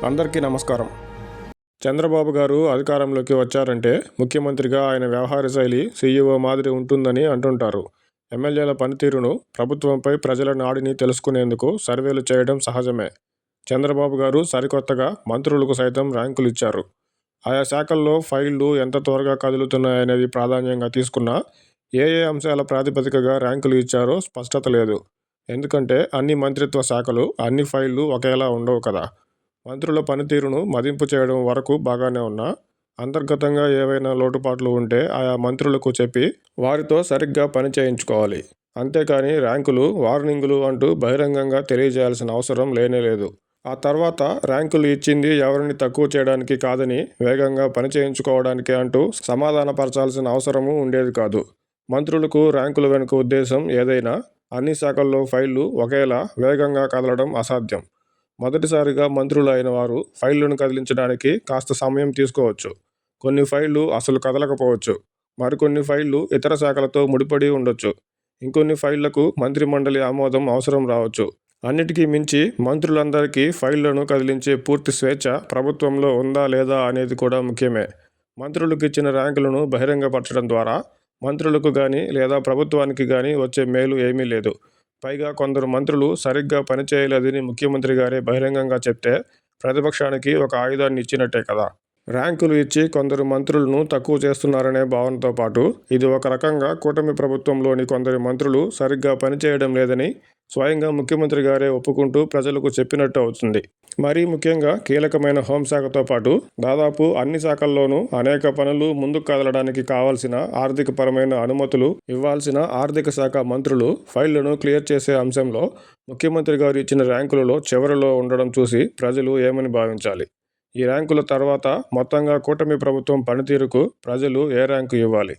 అందరికీ నమస్కారం. చంద్రబాబు గారు అధికారంలోకి వచ్చారంటే ముఖ్యమంత్రిగా ఆయన వ్యవహార శైలి సీఈఓ మాదిరి ఉంటుందని అంటుంటారు. ఎమ్మెల్యేల పనితీరును, ప్రభుత్వంపై ప్రజల నాడిని తెలుసుకునేందుకు సర్వేలు చేయడం సహజమే. చంద్రబాబు గారు సరికొత్తగా మంత్రులకు సైతం ర్యాంకులు ఇచ్చారు. ఆయా శాఖల్లో ఫైళ్లు ఎంత త్వరగా కదులుతున్నాయనేది ప్రాధాన్యంగా తీసుకున్నా ఏ ఏ అంశాల ప్రాతిపదికగా ర్యాంకులు ఇచ్చారో స్పష్టత లేదు. ఎందుకంటే అన్ని మంత్రిత్వ శాఖలు, అన్ని ఫైళ్లు ఒకేలా ఉండవు కదా. మంత్రుల పనితీరును మదింపు చేయడం వరకు బాగానే ఉన్నా, అంతర్గతంగా ఏవైనా లోటుపాట్లు ఉంటే ఆయా మంత్రులకు చెప్పి వారితో సరిగ్గా పని చేయించుకోవాలి. అంతేకాని ర్యాంకులు, వార్నింగులు అంటూ బహిరంగంగా తెలియజేయాల్సిన అవసరం లేనేలేదు. ఆ తర్వాత ర్యాంకులు ఇచ్చింది ఎవరిని తక్కువ చేయడానికి కాదని, వేగంగా పని చేయించుకోవడానికే అంటూ సమాధానపరచాల్సిన అవసరమూ ఉండేది కాదు. మంత్రులకు ర్యాంకుల వెనుక ఉద్దేశం ఏదైనా, అన్ని శాఖల్లో ఫైళ్లు ఒకేలా వేగంగా కదలడం అసాధ్యం. మొదటిసారిగా మంత్రులు అయిన వారు ఫైళ్లను కదిలించడానికి కాస్త సమయం తీసుకోవచ్చు. కొన్ని ఫైళ్లు అసలు కదలకపోవచ్చు. మరికొన్ని ఫైళ్లు ఇతర శాఖలతో ముడిపడి ఉండొచ్చు. ఇంకొన్ని ఫైళ్లకు మంత్రిమండలి ఆమోదం అవసరం రావచ్చు. అన్నిటికీ మించి మంత్రులందరికీ ఫైళ్లను కదిలించే పూర్తి స్వేచ్ఛ ప్రభుత్వంలో ఉందా లేదా అనేది కూడా ముఖ్యమే. మంత్రులకు ఇచ్చిన ర్యాంకులను బహిరంగపరచడం ద్వారా మంత్రులకు గానీ లేదా ప్రభుత్వానికి గానీ వచ్చే మేలు ఏమీ లేదు. పైగా కొందరు మంత్రులు సరిగ్గా పనిచేయలేదని ముఖ్యమంత్రి గారే బహిరంగంగా చెప్తే ప్రతిపక్షానికి ఒక ఆయుధాన్ని ఇచ్చినట్టే కదా. ర్యాంకులు ఇచ్చి కొందరు మంత్రులను తక్కువ చేస్తున్నారనే భావనతో పాటు ఇది ఒక రకంగా కూటమి ప్రభుత్వంలోని కొందరి మంత్రులు సరిగ్గా పనిచేయడం లేదని స్వయంగా ముఖ్యమంత్రి గారే ఒప్పుకుంటూ ప్రజలకు చెప్పినట్టు అవుతుంది. మరీ ముఖ్యంగా కీలకమైన హోంశాఖతో పాటు దాదాపు అన్ని శాఖల్లోనూ అనేక పనులు ముందుకు కదలడానికి కావాల్సిన ఆర్థికపరమైన అనుమతులు ఇవ్వాల్సిన ఆర్థిక శాఖ మంత్రులు ఫైళ్లను క్లియర్ చేసే అంశంలో ముఖ్యమంత్రి గారు ఇచ్చిన ర్యాంకులలో చివరిలో ఉండడం చూసి ప్రజలు ఏమని భావించాలి? ఈ ర్యాంకుల తర్వాత మొత్తంగా కూటమి ప్రభుత్వం పనితీరుకు ప్రజలు ఏ ర్యాంకు ఇవ్వాలి?